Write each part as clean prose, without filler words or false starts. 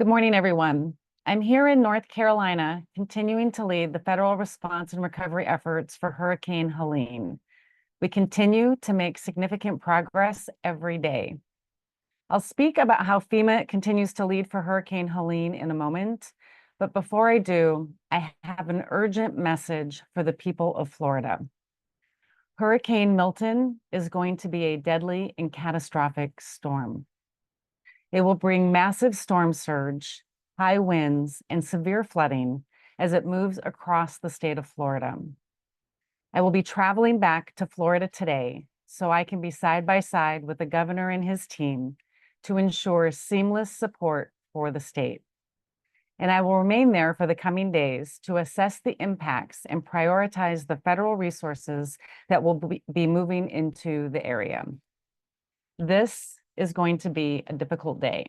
Good morning, everyone. I'm here in North Carolina, continuing to lead the federal response and recovery efforts for Hurricane Helene. We continue to make significant progress every day. I'll speak about how FEMA continues to lead for Hurricane Helene in a moment, but before I do, I have an urgent message for the people of Florida. Hurricane Milton is going to be a deadly and catastrophic storm. It will bring massive storm surge, high winds, and severe flooding as it moves across the state of Florida. I will be traveling back to Florida today so I can be side by side with the governor and his team to ensure seamless support for the state. And I will remain there for the coming days to assess the impacts and prioritize the federal resources that will be moving into the area. This is going to be a difficult day.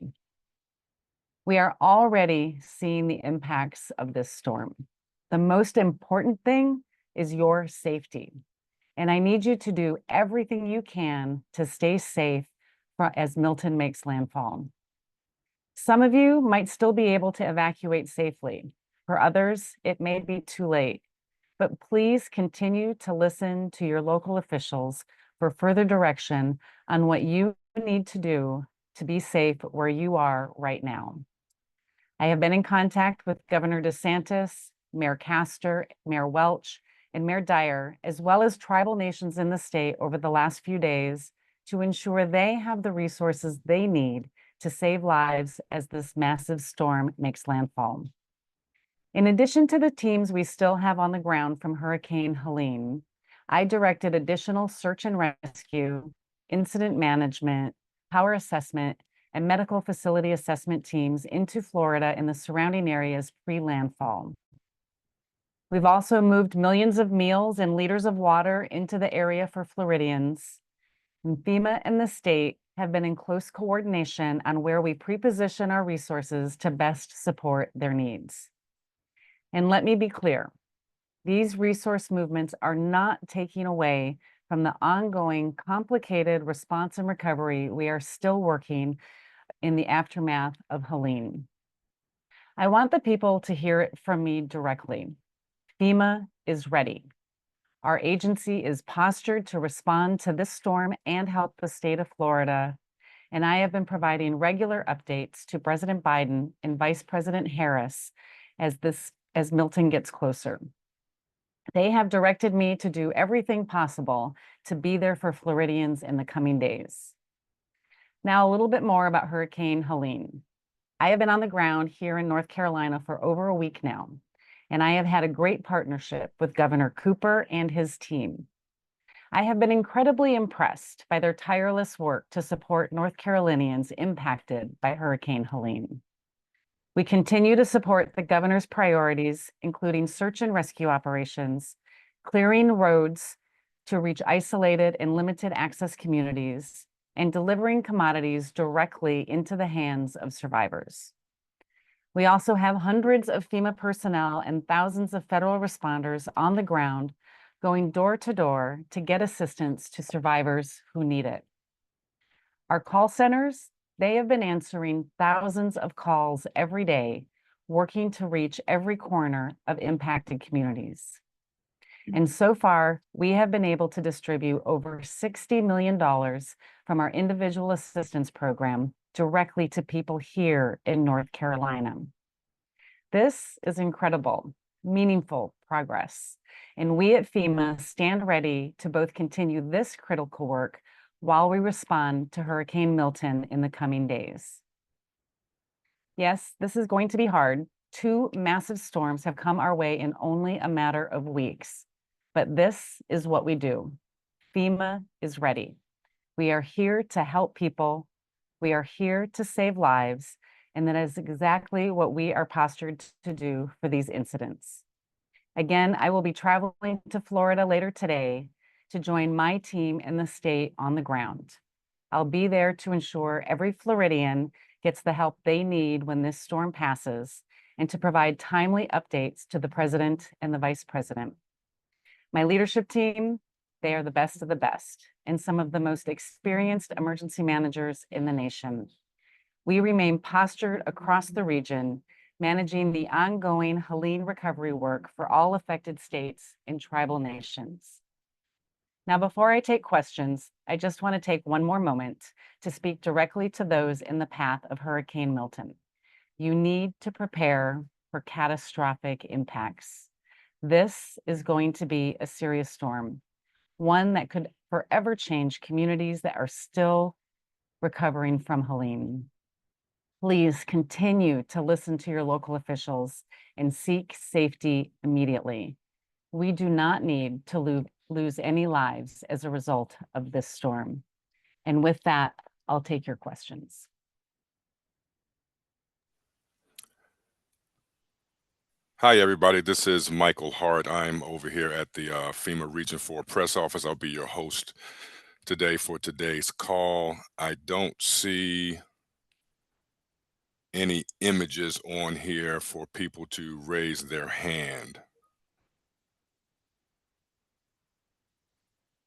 We are already seeing the impacts of this storm. The most important thing is your safety. And I need you to do everything you can to stay safe as Milton makes landfall. Some of you might still be able to evacuate safely. For others, it may be too late. But please continue to listen to your local officials for further direction on what you need to do to be safe where you are right now. I have been in contact with Governor DeSantis, Mayor Castor, Mayor Welch, and Mayor Dyer, as well as tribal nations in the state over the last few days to ensure they have the resources they need to save lives as this massive storm makes landfall. In addition to the teams we still have on the ground from Hurricane Helene, I directed additional search and rescue, incident management, power assessment, and medical facility assessment teams into Florida and the surrounding areas pre-landfall. We've also moved millions of meals and liters of water into the area for Floridians. And FEMA and the state have been in close coordination on where we pre-position our resources to best support their needs. And let me be clear, these resource movements are not taking away from the ongoing complicated response and recovery we are still working in the aftermath of Helene. I want the people to hear it from me directly. FEMA is ready. Our agency is postured to respond to this storm and help the state of Florida. And I have been providing regular updates to President Biden and Vice President Harris as Milton gets closer. They have directed me to do everything possible to be there for Floridians in the coming days. Now, a little bit more about Hurricane Helene. I have been on the ground here in North Carolina for over a week now, and I have had a great partnership with Governor Cooper and his team. I have been incredibly impressed by their tireless work to support North Carolinians impacted by Hurricane Helene. We continue to support the governor's priorities, including search and rescue operations, clearing roads to reach isolated and limited access communities, and delivering commodities directly into the hands of survivors. We also have hundreds of FEMA personnel and thousands of federal responders on the ground going door to door to get assistance to survivors who need it. Our call centers, they have been answering thousands of calls every day, working to reach every corner of impacted communities. And so far, we have been able to distribute over $60 million from our individual assistance program directly to people here in North Carolina. This is incredible, meaningful progress. And we at FEMA stand ready to both continue this critical work while we respond to Hurricane Milton in the coming days. Yes, this is going to be hard. 2 massive storms have come our way in only a matter of weeks. But this is what we do. FEMA is ready. We are here to help people. We are here to save lives. And that is exactly what we are postured to do for these incidents. Again, I will be traveling to Florida later today to join my team in the state on the ground. I'll be there to ensure every Floridian gets the help they need when this storm passes and to provide timely updates to the president and the vice president. My leadership team, they are the best of the best and some of the most experienced emergency managers in the nation. We remain postured across the region, managing the ongoing Helene recovery work for all affected states and tribal nations. Now, before I take questions, I just want to take one more moment to speak directly to those in the path of Hurricane Milton. You need to prepare for catastrophic impacts. This is going to be a serious storm, one that could forever change communities that are still recovering from Helene. Please continue to listen to your local officials and seek safety immediately. We do not need to lose any lives as a result of this storm. And with that, I'll take your questions. Hi, everybody. This is Michael Hart. I'm over here at the FEMA Region 4 press office. I'll be your host today for today's call. I don't see any images on here for people to raise their hand.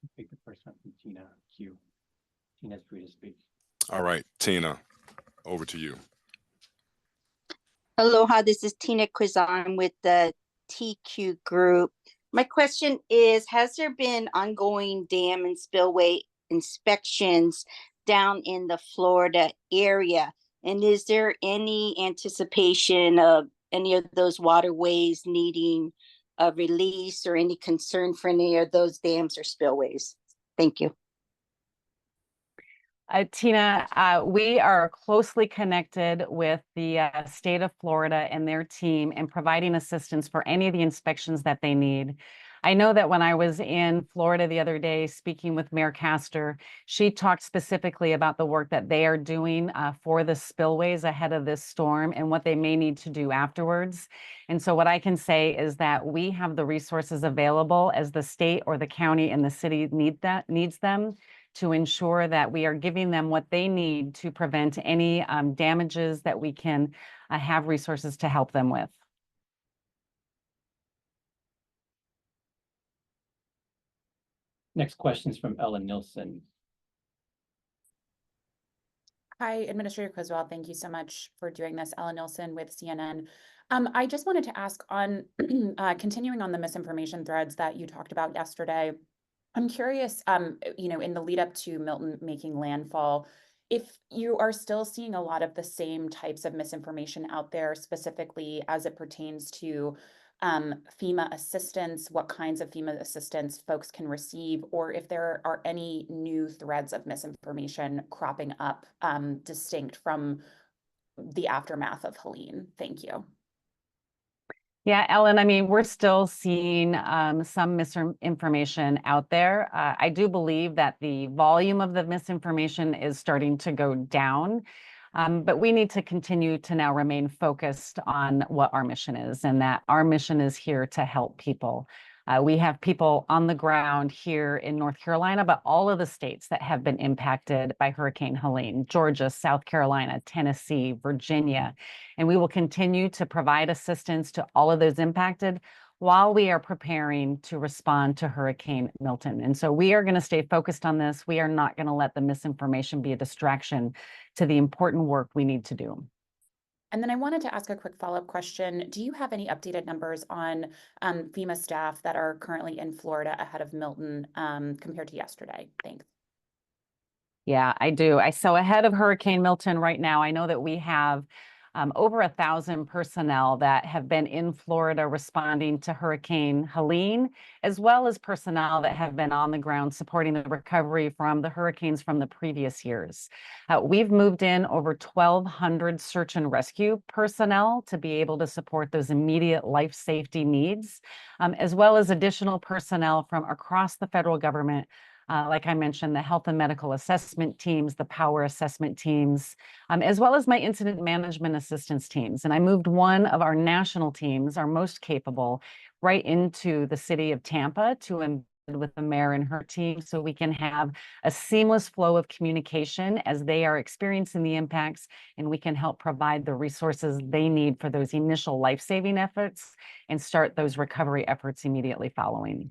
I'll take the first one from Tina Q. Tina's free to speak. All right, Tina, over to you. Aloha, this is Tina Criswell. I'm with the TQ group. My question is, has there been ongoing dam and spillway inspections down in the Florida area? And is there any anticipation of any of those waterways needing a release or any concern for any of those dams or spillways? Thank you. Tina, we are closely connected with the state of Florida and their team in providing assistance for any of the inspections that they need. I know that when I was in Florida the other day speaking with Mayor Castor, she talked specifically about the work that they are doing for the spillways ahead of this storm and what they may need to do afterwards. And so what I can say is that we have the resources available as the state or the county and the city needs them, to ensure that we are giving them what they need to prevent any damages that we can have resources to help them with. Next question is from Ellen Nilsson. Hi, Administrator Criswell. Thank you so much for doing this. Ellen Nilsson with CNN. I just wanted to ask on continuing on the misinformation threads that you talked about yesterday. I'm curious, in the lead up to Milton making landfall, if you are still seeing a lot of the same types of misinformation out there, specifically as it pertains to FEMA assistance, what kinds of FEMA assistance folks can receive, or if there are any new threads of misinformation cropping up distinct from the aftermath of Helene. Thank you. Yeah, Ellen, I mean, we're still seeing some misinformation out there. I do believe that the volume of the misinformation is starting to go down, but we need to continue to now remain focused on what our mission is, and that our mission is here to help people. We have people on the ground here in North Carolina, but all of the states that have been impacted by Hurricane Helene: Georgia, South Carolina, Tennessee, Virginia. And we will continue to provide assistance to all of those impacted while we are preparing to respond to Hurricane Milton. And so we are going to stay focused on this. We are not going to let the misinformation be a distraction to the important work we need to do. And then I wanted to ask a quick follow-up question. Do you have any updated numbers on FEMA staff that are currently in Florida ahead of Milton compared to yesterday? Thanks. Yeah, I do. So ahead of Hurricane Milton right now, I know that we have over 1,000 personnel that have been in Florida responding to Hurricane Helene, as well as personnel that have been on the ground supporting the recovery from the hurricanes from the previous years. We've moved in over 1,200 search and rescue personnel to be able to support those immediate life safety needs, as well as additional personnel from across the federal government. Like I mentioned, the health and medical assessment teams, the power assessment teams, as well as my incident management assistance teams. And I moved one of our national teams, our most capable, right into the city of Tampa to embed with the mayor and her team, so we can have a seamless flow of communication as they are experiencing the impacts, and we can help provide the resources they need for those initial life-saving efforts and start those recovery efforts immediately following.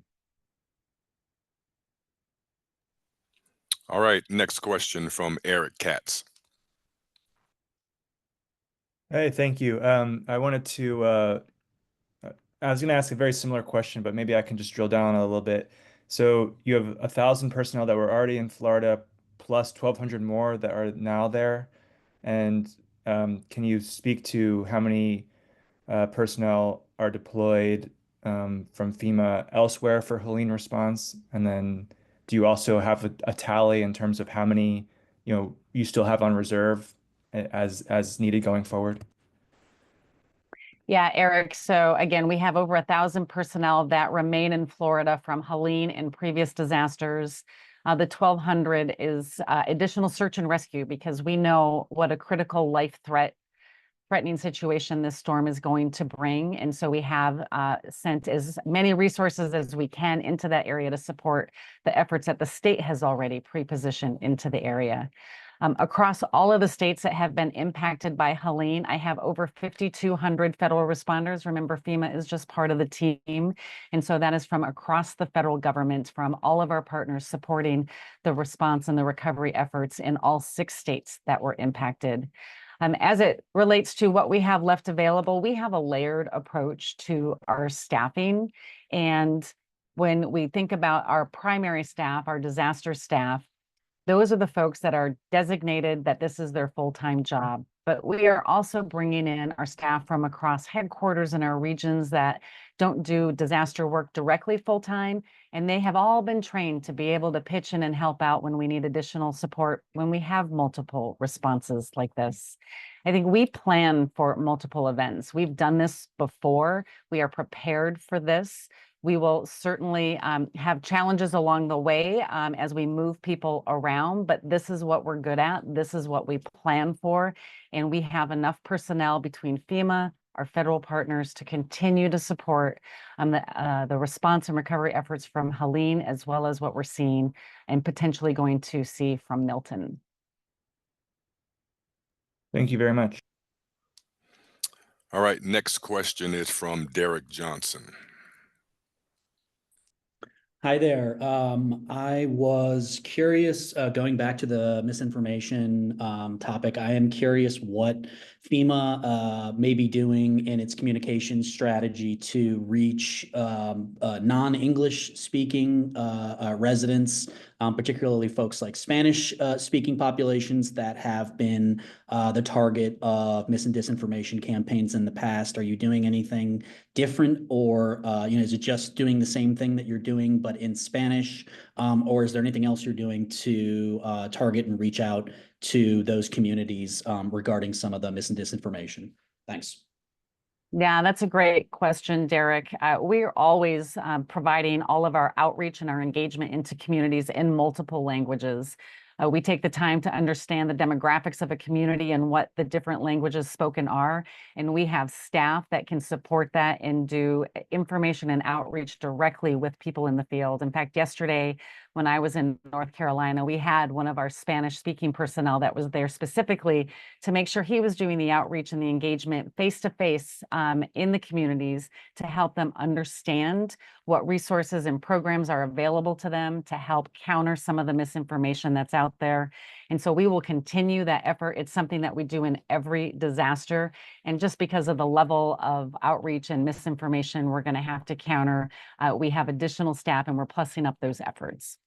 All right, next question from Eric Katz. Hey, thank you. I wanted to I was going to ask a very similar question, but maybe I can just drill down a little bit. So you have 1,000 personnel that were already in Florida, plus 1,200 more that are now there. And can you speak to how many personnel are deployed from FEMA elsewhere for Helene response? And then do you also have a tally in terms of how many, you still have on reserve as needed going forward? Yeah, Eric. So again, we have over 1,000 personnel that remain in Florida from Helene and previous disasters. The 1,200 is additional search and rescue because we know what a critical threatening situation this storm is going to bring. And so we have sent as many resources as we can into that area to support the efforts that the state has already pre-positioned into the area. Across all of the states that have been impacted by Helene, I have over 5,200 federal responders. Remember, FEMA is just part of the team. And so that is from across the federal government, from all of our partners supporting the response and the recovery efforts in all 6 states that were impacted. As it relates to what we have left available, we have a layered approach to our staffing. And when we think about our primary staff, our disaster staff, those are the folks that are designated that this is their full-time job. But we are also bringing in our staff from across headquarters in our regions that don't do disaster work directly full-time. And they have all been trained to be able to pitch in and help out when we need additional support, when we have multiple responses like this. I think we plan for multiple events. We've done this before. We are prepared for this. We will certainly have challenges along the way as we move people around, but this is what we're good at. This is what we plan for. And we have enough personnel between FEMA, our federal partners, to continue to support the response and recovery efforts from Helene, as well as what we're seeing and potentially going to see from Milton. Thank you very much. All right, next question is from Derek Johnson. Hi there. I was curious, going back to the misinformation topic, I am curious what FEMA may be doing in its communication strategy to reach non-English speaking residents, particularly folks like Spanish speaking populations that have been the target of mis and disinformation campaigns in the past. Are you doing anything different, or is it just doing the same thing that you're doing but in Spanish, or is there anything else you're doing to target and reach out to those communities regarding some of the mis and disinformation? Thanks. Yeah, that's a great question, Derek. We're always providing all of our outreach and our engagement into communities in multiple languages. We take the time to understand the demographics of a community and what the different languages spoken are. And we have staff that can support that and do information and outreach directly with people in the field. In fact, yesterday, when I was in North Carolina, we had one of our Spanish speaking personnel that was there specifically to make sure he was doing the outreach and the engagement face-to-face in the communities to help them understand what resources and programs are available to them to help counter some of the misinformation that's out there. And so we will continue that effort. It's something that we do in every disaster. And just because of the level of outreach and misinformation we're going to have to counter, we have additional staff and we're plussing up those efforts.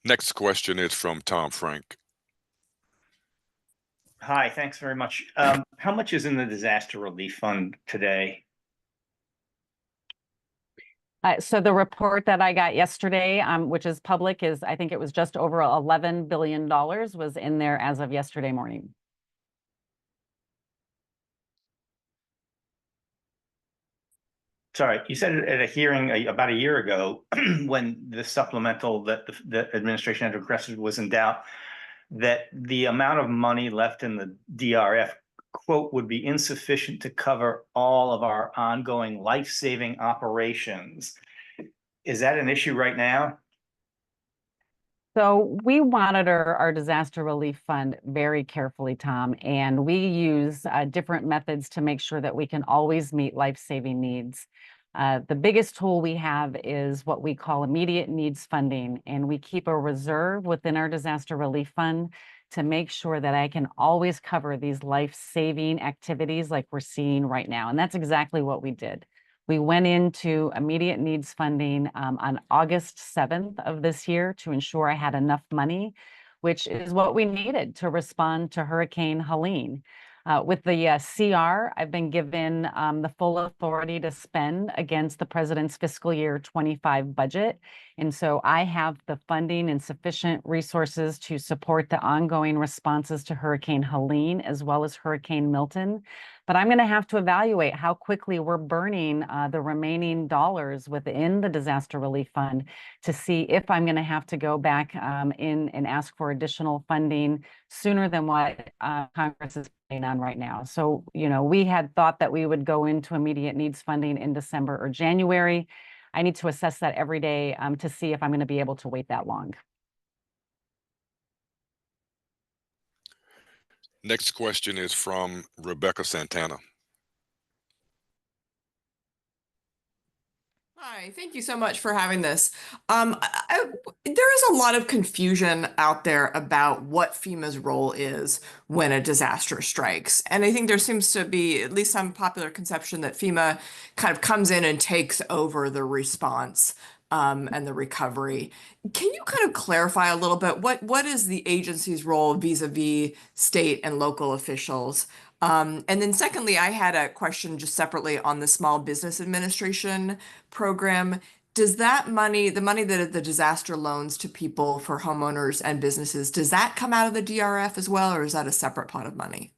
Next question is from Tom Frank. Hi, thanks very much. How much is in the disaster relief fund today? So the report that I got yesterday, which is public, is I think it was just over $11 billion was in there as of yesterday morning. Sorry, you said at a hearing about a year ago when the supplemental that the administration had requested was in doubt, that the amount of money left in the DRF, quote, would be insufficient to cover all of our ongoing life-saving operations. Is that an issue right now? So we monitor our disaster relief fund very carefully, Tom, and we use different methods to make sure that we can always meet life-saving needs. The biggest tool we have is what we call immediate needs funding, and we keep a reserve within our disaster relief fund to make sure that I can always cover these life-saving activities like we're seeing right now. And that's exactly what we did. We went into immediate needs funding on August 7th of this year to ensure I had enough money, which is what we needed to respond to Hurricane Helene. With the CR, I've been given the full authority to spend against the president's fiscal year 25 budget. And so I have the funding and sufficient resources to support the ongoing responses to Hurricane Helene as well as Hurricane Milton. But I'm going to have to evaluate how quickly we're burning the remaining dollars within the disaster relief fund to see if I'm going to have to go back in and ask for additional funding sooner than what Congress is planning on right now. So, you know, we had thought that we would go into immediate needs funding in December or January. I need to assess that every day to see if I'm going to be able to wait that long. Next question is from Rebecca Santana. Hi, thank you so much for having this. There is a lot of confusion out there about what FEMA's role is when a disaster strikes. And I think there seems to be at least some popular conception that FEMA kind of comes in and takes over the response and the recovery. Can you kind of clarify a little bit what is the agency's role vis-a-vis state and local officials? And then secondly, I had a question just separately on the Small Business Administration program. Does that money, the money that the disaster loans to people for homeowners and businesses, does that come out of the DRF as well, or is that a separate pot of money?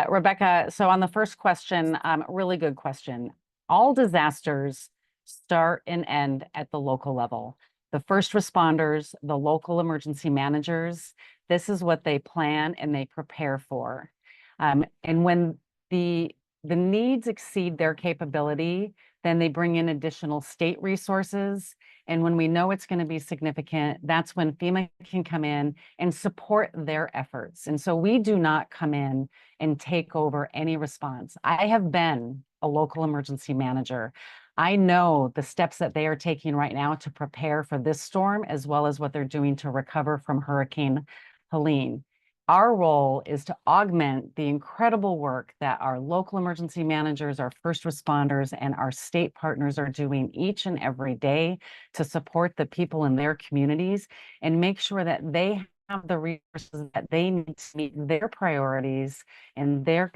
Rebecca, so on the first question, really good question. All disasters start and end at the local level. The first responders, the local emergency managers, this is what they plan and they prepare for. And when the needs exceed their capability, then they bring in additional state resources. And when we know it's going to be significant, that's when FEMA can come in and support their efforts. And so we do not come in and take over any response. I have been a local emergency manager. I know the steps that they are taking right now to prepare for this storm, as well as what they're doing to recover from Hurricane Helene. Our role is to augment the incredible work that our local emergency managers, our first responders, and our state partners are doing each and every day to support the people in their communities and make sure that they have the resources that they need to meet their priorities and their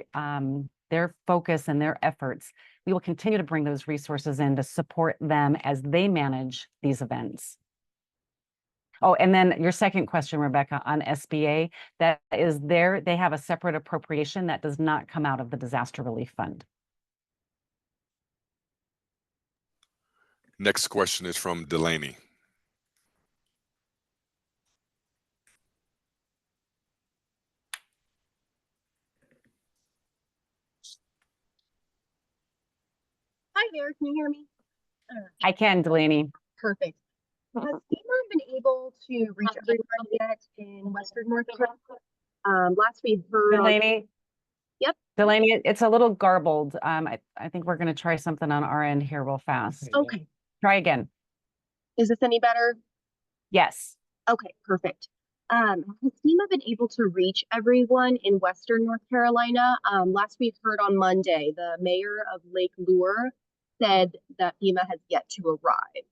focus and their efforts. We will continue to bring those resources in to support them as they manage these events. Oh, and then your second question, Rebecca, on SBA, that is there, they have a separate appropriation that does not come out of the disaster relief fund. Next question is from Delaney. Hi there, can you hear me? I can, Delaney. Perfect. Has FEMA been able to reach everyone yet in Western North Carolina? Last we heard Delaney? Yep. Delaney, it's a little garbled. I think we're going to try something on our end here real fast. Okay. Try again. Is this any better? Yes. Okay, perfect. Has FEMA been able to reach everyone in Western North Carolina? Last we heard on Monday, the mayor of Lake Lure said that FEMA has yet to arrive.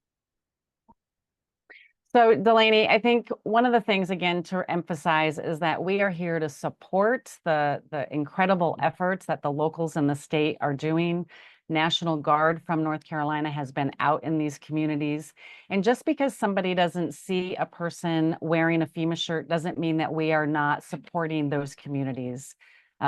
So Delaney, I think one of the things, again, to emphasize is that we are here to support the incredible efforts that the locals in the state are doing. National Guard from North Carolina has been out in these communities. And just because somebody doesn't see a person wearing a FEMA shirt doesn't mean that we are not supporting those communities.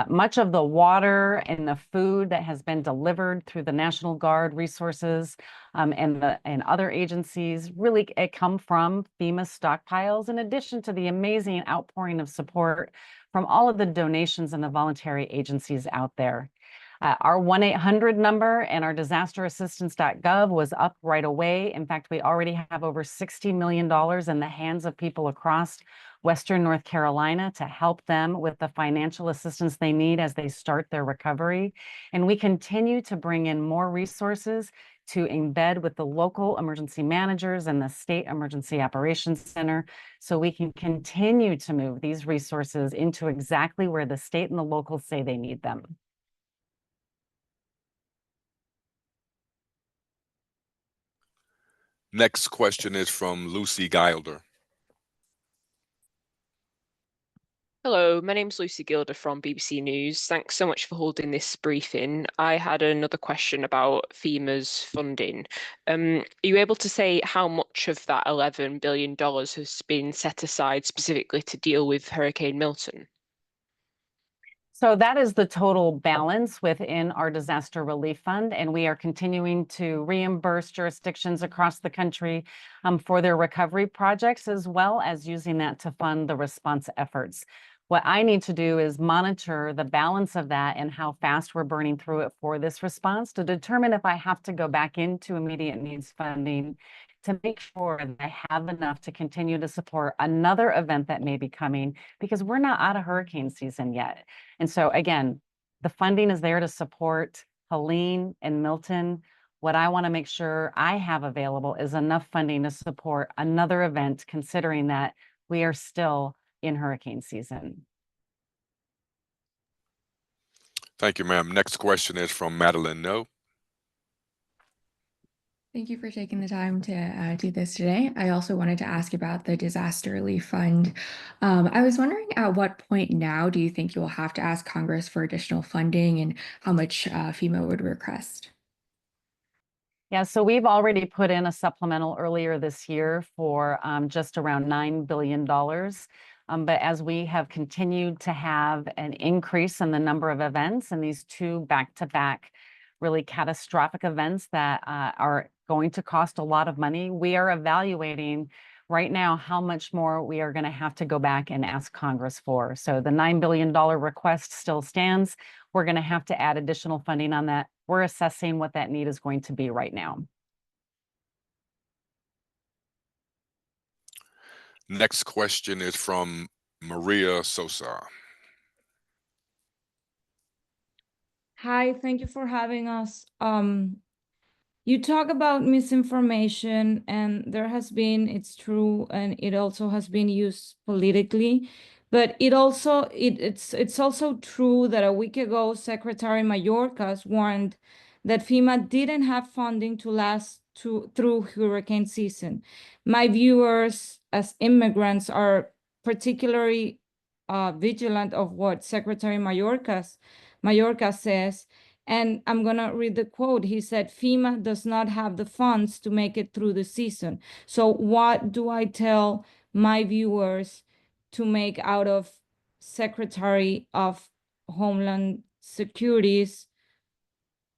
Much of the water and the food that has been delivered through the National Guard resources and other agencies really come from FEMA stockpiles, in addition to the amazing outpouring of support from all of the donations and the voluntary agencies out there. Our 1-800 number and our disasterassistance.gov was up right away. In fact, we already have over $60 million in the hands of people across Western North Carolina to help them with the financial assistance they need as they start their recovery. And we continue to bring in more resources to embed with the local emergency managers and the state emergency operations center so we can continue to move these resources into exactly where the state and the locals say they need them. Next question is from Lucy Gilder. Hello, my name's Lucy Gilder from BBC News. Thanks so much for holding this briefing. I had another question about FEMA's funding. Are you able to say how much of that $11 billion has been set aside specifically to deal with Hurricane Milton? So that is the total balance within our disaster relief fund, and we are continuing to reimburse jurisdictions across the country for their recovery projects, as well as using that to fund the response efforts. What I need to do is monitor the balance of that and how fast we're burning through it for this response to determine if I have to go back into immediate needs funding to make sure that I have enough to continue to support another event that may be coming, because we're not out of hurricane season yet. And so again, the funding is there to support Helene and Milton. What I want to make sure I have available is enough funding to support another event, considering that we are still in hurricane season. Thank you, ma'am. Next question is from Madeline No. Thank you for taking the time to do this today. I also wanted to ask about the Disaster Relief Fund. I was wondering, at what point now do you think you will have to ask Congress for additional funding, and how much FEMA would request? Yeah, so we've already put in a supplemental earlier this year for just around $9 billion. But as we have continued to have an increase in the number of events and these two back-to-back really catastrophic events that are going to cost a lot of money, we are evaluating right now how much more we are going to have to go back and ask Congress for. So the $9 billion request still stands. We're going to have to add additional funding on that. We're assessing what that need is going to be right now. Next question is from Maria Sosa. Hi, thank you for having us. You talk about misinformation, and there has been, it's true, and it also has been used politically, but it's also true that a week ago, Secretary Mayorkas warned that FEMA didn't have funding to last through hurricane season. My viewers as immigrants are particularly vigilant of what Secretary Mayorkas says. And I'm going to read the quote. He said, FEMA does not have the funds to make it through the season. So what do I tell my viewers to make out of Secretary of Homeland Security's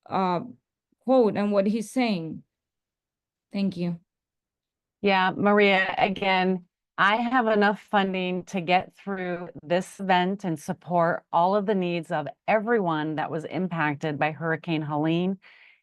quote and what he's saying? Thank you. Yeah, Maria, again, I have enough funding to get through this event and support all of the needs of everyone that was impacted by Hurricane Helene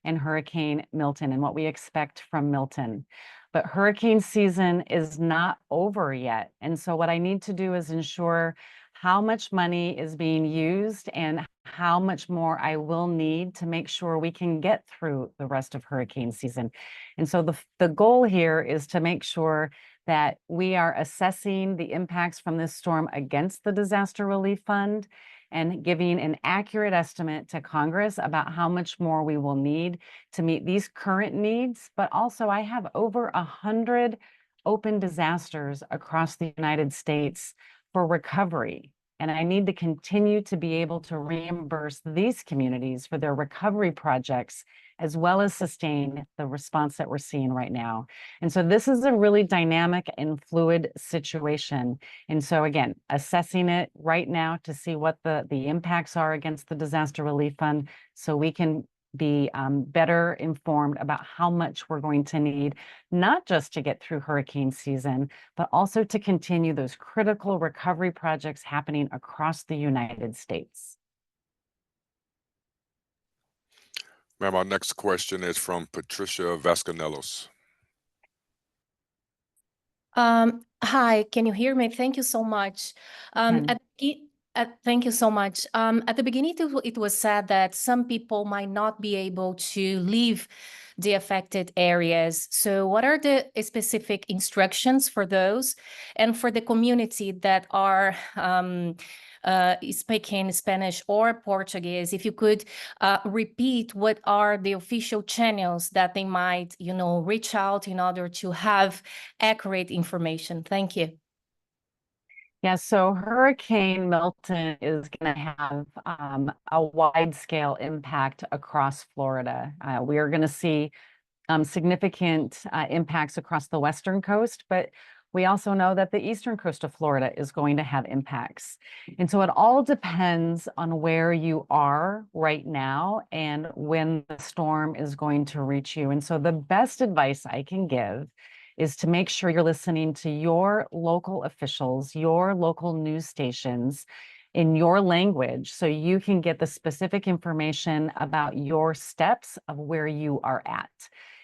and Hurricane Milton and what we expect from Milton. But hurricane season is not over yet. And so what I need to do is ensure how much money is being used and how much more I will need to make sure we can get through the rest of hurricane season. And so the goal here is to make sure that we are assessing the impacts from this storm against the Disaster Relief Fund and giving an accurate estimate to Congress about how much more we will need to meet these current needs. But also, I have over 100 open disasters across the United States for recovery. And I need to continue to be able to reimburse these communities for their recovery projects, as well as sustain the response that we're seeing right now. And so this is a really dynamic and fluid situation. And so again, assessing it right now to see what the impacts are against the Disaster Relief Fund, so we can be better informed about how much we're going to need, not just to get through hurricane season, but also to continue those critical recovery projects happening across the United States. Ma'am, our next question is from Patricia Vasconcelos. Hi, can you hear me? Thank you so much. Thank you so much. At the beginning, it was said that some people might not be able to leave the affected areas. So what are the specific instructions for those? And for the community that are speaking Spanish or Portuguese, if you could repeat what are the official channels that they might, reach out in order to have accurate information. Thank you. Yeah, so Hurricane Milton is going to have a wide-scale impact across Florida. We are going to see significant impacts across the western coast, but we also know that the eastern coast of Florida is going to have impacts. And so it all depends on where you are right now and when the storm is going to reach you. And so the best advice I can give is to make sure you're listening to your local officials, your local news stations in your language, so you can get the specific information about your steps of where you are at.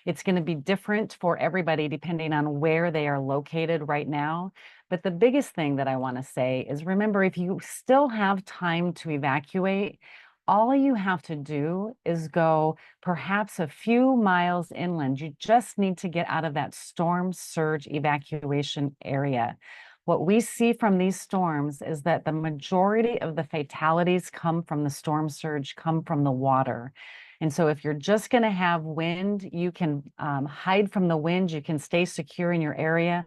It's going to be different for everybody depending on where they are located right now. But the biggest thing that I want to say is, remember, if you still have time to evacuate, all you have to do is go perhaps a few miles inland. You just need to get out of that storm surge evacuation area. What we see from these storms is that the majority of the fatalities come from the storm surge, come from the water. And so if you're just going to have wind, you can hide from the wind, you can stay secure in your area.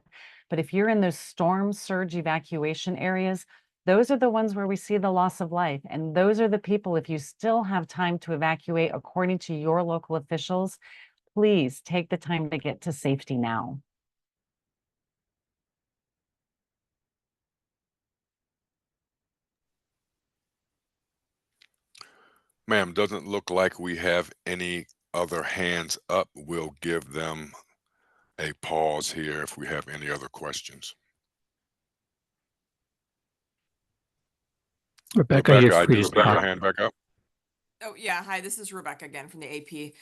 But if you're in those storm surge evacuation areas, those are the ones where we see the loss of life. And those are the people, if you still have time to evacuate according to your local officials, please take the time to get to safety now. Ma'am, doesn't look like we have any other hands up. We'll give them a pause here if we have any other questions. Rebecca, you're free to Rebecca, talk. hand back up. Oh, yeah. Hi, this is Rebecca again from the AP.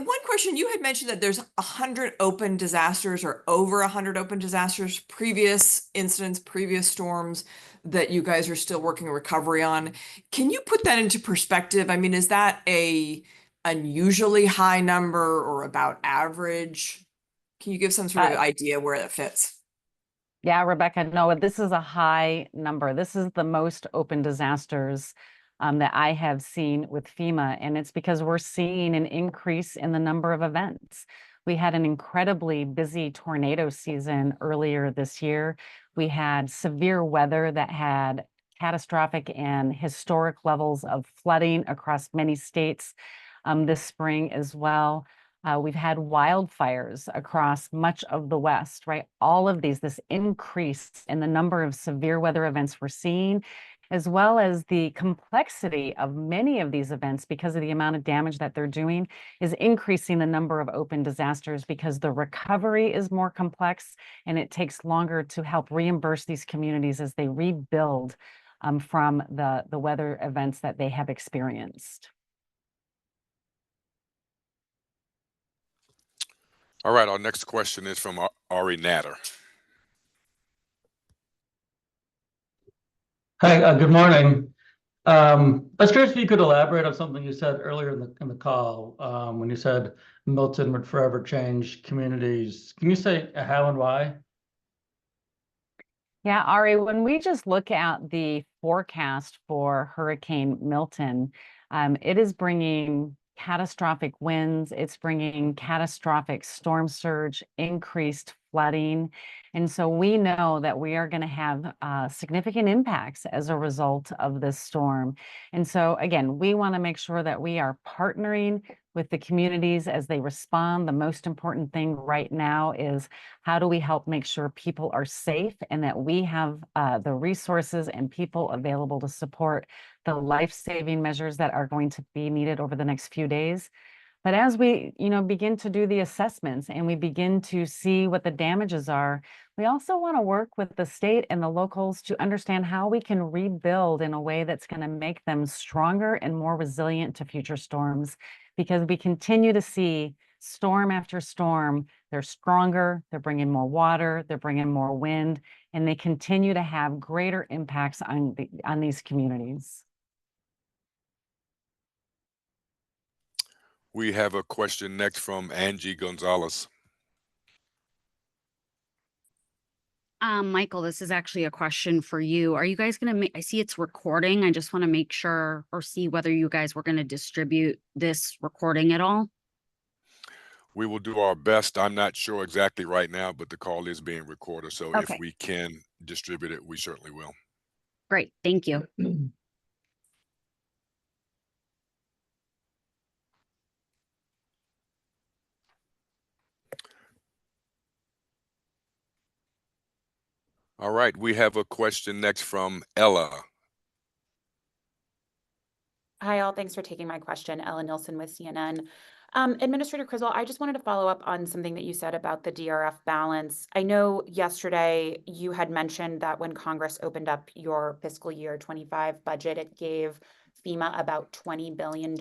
One question, you had mentioned that there's 100 open disasters or over 100 open disasters, previous incidents, previous storms that you guys are still working recovery on. Can you put that into perspective? I mean, is that a unusually high number or about average? Can you give some sort of idea where that fits? Yeah, Rebecca, no, this is a high number. This is the most open disasters that I have seen with FEMA, and it's because we're seeing an increase in the number of events. We had an incredibly busy tornado season earlier this year. We had severe weather that had catastrophic and historic levels of flooding across many states this spring as well. We've had wildfires across much of the West, right? All of this increase in the number of severe weather events we're seeing, as well as the complexity of many of these events because of the amount of damage that they're doing, is increasing the number of open disasters because the recovery is more complex and it takes longer to help reimburse these communities as they rebuild from the weather events that they have experienced. All right, our next question is from Ari Natter. Hi, good morning. I was curious if you could elaborate on something you said earlier in the call when you said Milton would forever change communities. Can you say how and why? Yeah, Ari, when we just look at the forecast for Hurricane Milton, it is bringing catastrophic winds, it's bringing catastrophic storm surge, increased flooding. And so we know that we are going to have significant impacts as a result of this storm. And so again, we want to make sure that we are partnering with the communities as they respond. The most important thing right now is how do we help make sure people are safe and that we have the resources and people available to support the life-saving measures that are going to be needed over the next few days. But as we, begin to do the assessments and we begin to see what the damages are, we also want to work with the state and the locals to understand how we can rebuild in a way that's going to make them stronger and more resilient to future storms, because we continue to see storm after storm, they're stronger, they're bringing more water, they're bringing more wind, and they continue to have greater impacts on these communities. We have a question next from Angie Gonzalez. Michael, this is actually a question for you. Are you guys going to make, I see it's recording. I just want to make sure or see whether you guys were going to distribute this recording at all. We will do our best. I'm not sure exactly right now, but the call is being recorded. So Okay. if we can distribute it, we certainly will. Great. Thank you. All right. We have a question next from Ella. Hi, all. Thanks for taking my question. Ella Nilsson with CNN. Administrator Criswell, I just wanted to follow up on something that you said about the DRF balance. I know yesterday you had mentioned that when Congress opened up your fiscal year 25 budget, it gave FEMA about $20 billion.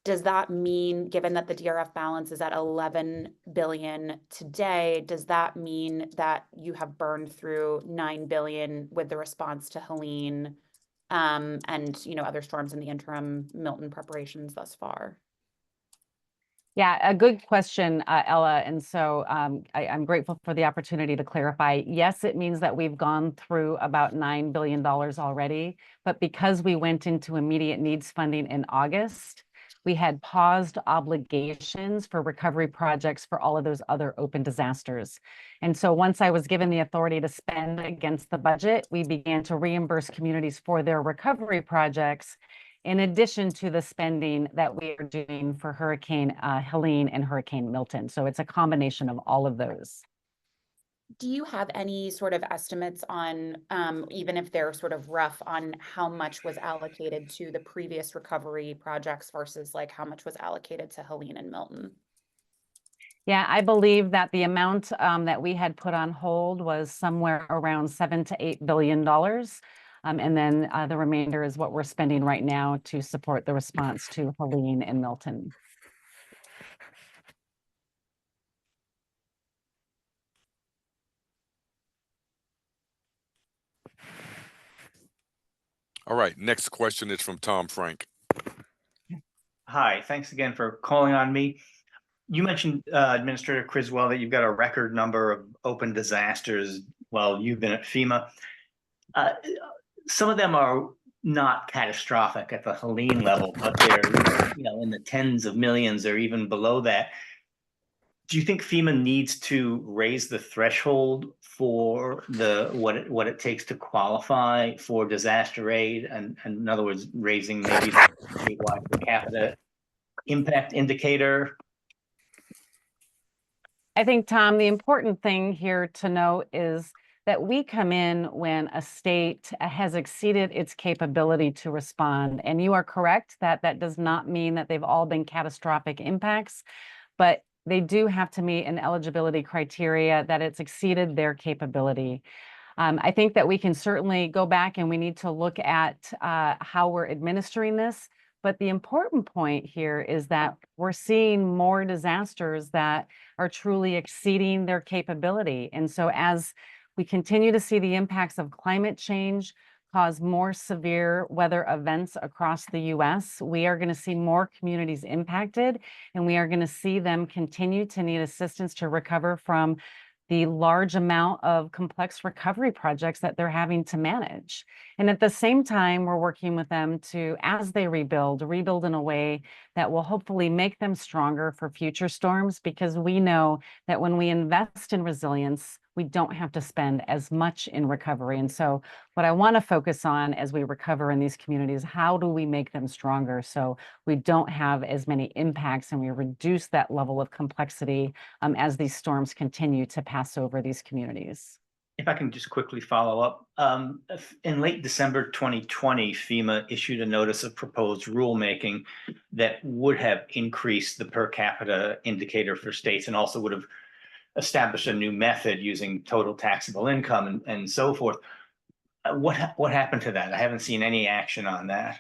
Does that mean, given that the DRF balance is at 11 billion today, does that mean that you have burned through 9 billion with the response to Helene and other storms in the interim Milton preparations thus far? Yeah, a good question, Ella. And so I'm grateful for the opportunity to clarify. Yes, it means that we've gone through about $9 billion already, but because we went into immediate needs funding in August, we had paused obligations for recovery projects for all of those other open disasters. And so once I was given the authority to spend against the budget, we began to reimburse communities for their recovery projects, in addition to the spending that we are doing for Hurricane Helene and Hurricane Milton. So it's a combination of all of those. Do you have any sort of estimates on, even if they're sort of rough, on how much was allocated to the previous recovery projects versus like how much was allocated to Helene and Milton? Yeah, I believe that the amount that we had put on hold was somewhere around $7 to $8 billion. And then the remainder is what we're spending right now to support the response to Helene and Milton. All right. Next question is from Tom Frank. Hi, thanks again for calling on me. You mentioned, Administrator Criswell, that you've got a record number of open disasters while you've been at FEMA. Some of them are not catastrophic at the Helene level, but they're in the tens of millions or even below that. Do you think FEMA needs to raise the threshold for what it takes to qualify for disaster aid, and in other words, raising maybe the statewide per capita impact indicator? I think, Tom, the important thing here to note is that we come in when a state has exceeded its capability to respond. And you are correct that that does not mean that they've all been catastrophic impacts, but they do have to meet an eligibility criteria that it's exceeded their capability. I think that we can certainly go back and we need to look at how we're administering this. But the important point here is that we're seeing more disasters that are truly exceeding their capability. And so as we continue to see the impacts of climate change cause more severe weather events across the US, we are going to see more communities impacted, and we are going to see them continue to need assistance to recover from the large amount of complex recovery projects that they're having to manage. And at the same time, we're working with them to, as they rebuild in a way that will hopefully make them stronger for future storms, because we know that when we invest in resilience, we don't have to spend as much in recovery. And so what I want to focus on as we recover in these communities, how do we make them stronger so we don't have as many impacts and we reduce that level of complexity as these storms continue to pass over these communities. If I can just quickly follow up, in late December 2020, FEMA issued a notice of proposed rulemaking that would have increased the per capita indicator for states and also would have established a new method using total taxable income and so forth. What happened to that? I haven't seen any action on that.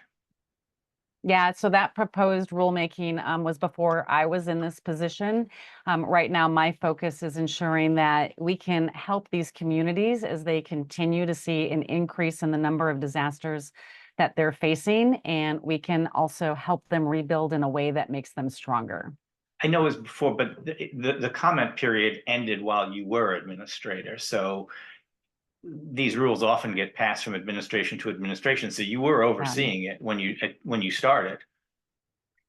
Yeah, so that proposed rulemaking was before I was in this position. Right now, my focus is ensuring that we can help these communities as they continue to see an increase in the number of disasters that they're facing, and we can also help them rebuild in a way that makes them stronger. I know it was before, but the comment period ended while you were administrator. So these rules often get passed from administration to administration. So you were overseeing it when you started.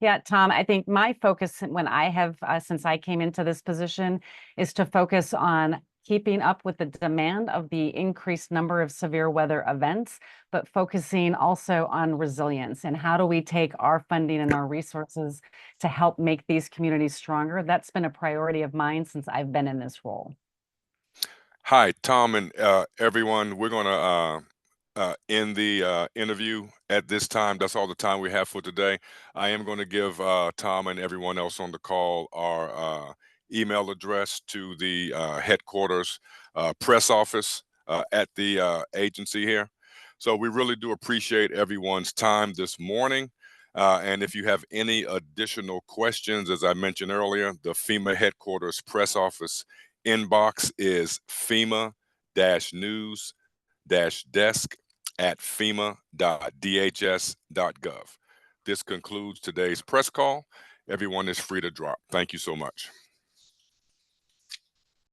Yeah, Tom, I think my focus when I have, since I came into this position, is to focus on keeping up with the demand of the increased number of severe weather events, but focusing also on resilience and how do we take our funding and our resources to help make these communities stronger. That's been a priority of mine since I've been in this role. Hi, Tom and everyone. We're going to end the interview at this time. That's all the time we have for today. I am going to give Tom and everyone else on the call our email address to the headquarters press office at the agency here. So we really do appreciate everyone's time this morning. And if you have any additional questions, as I mentioned earlier, the FEMA headquarters press office inbox is FEMA-news-desk@fema.dhs.gov. This concludes today's press call. Everyone is free to drop. Thank you so much.